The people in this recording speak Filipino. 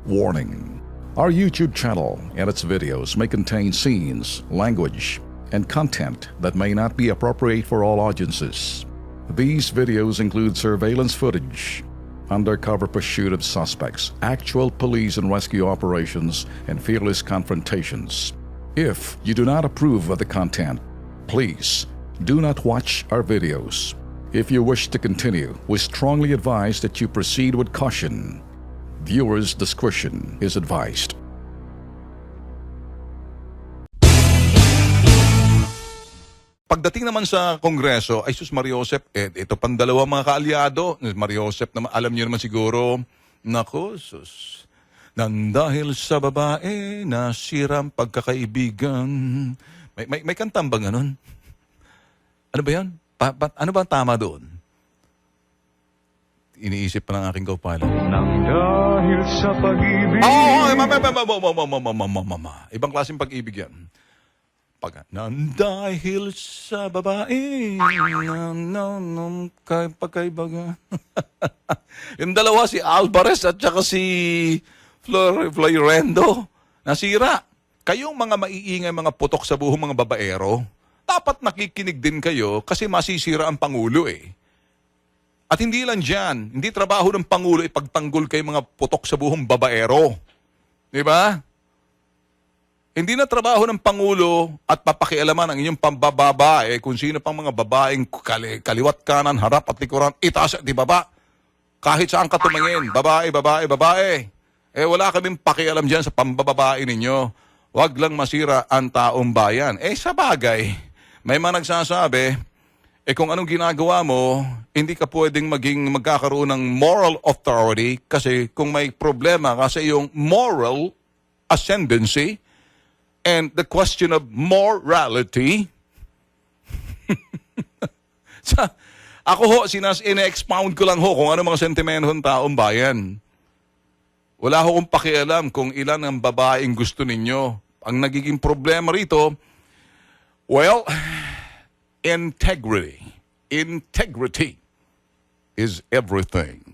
Warning: our YouTube channel and its videos may contain scenes, language, and content that may not be appropriate for all audiences. These videos include surveillance footage, undercover pursuit of suspects, actual police and rescue operations, and fearless confrontations. If you do not approve of the content, please do not watch our videos. If you wish to continue, we strongly advise that you proceed with caution. Viewers' discretion is advised. Pagdating naman sa Kongreso, ay sus Mariosep, ito pang dalawa mga kaalyado. Mariosep, naman, alam niyo naman siguro, naku, sus, nang dahil sa babae, nasirang pagkakaibigan. May kantang ba ganun? Ano ba yan? Ano ba ang tama doon? Iniisip pa ng aking co-pilot. Nang dahil sa pag-ibig. Ibang klaseng pag-ibig yan. Nang dahil sa babae, pagkaibaga. Yung dalawa, si Alvarez at saka si Florendo, nasira. Kayong mga maiingay, mga putok sa buhong mga babaero, dapat nakikinig din kayo kasi masisira ang Pangulo eh. At hindi lang dyan, hindi trabaho ng Pangulo ipagtanggol kay mga putok sa buhong babaero. Di ba? Hindi na trabaho ng Pangulo at papakialaman ang inyong pambababae kung sino pang mga babaeng kaliwat kanan, harap at likuran, itaas at ibaba. Kahit saan ka tumingin, babae, babae, babae. Wala kaming pakialam dyan sa pambababae ninyo. Huwag lang masira ang taong bayan. Sa bagay, may mga nagsasabi, kung anong ginagawa mo, hindi ka pwedeng magkakaroon ng moral authority kasi kung may problema ka sa iyong moral ascendancy and the question of morality, ako ho, ine-expound ko lang ho kung ano mga sentimento ng taong bayan. Wala ho kong pakialam kung ilan ang babaeng gusto ninyo. Ang nagiging problema rito, well, integrity. Integrity is everything.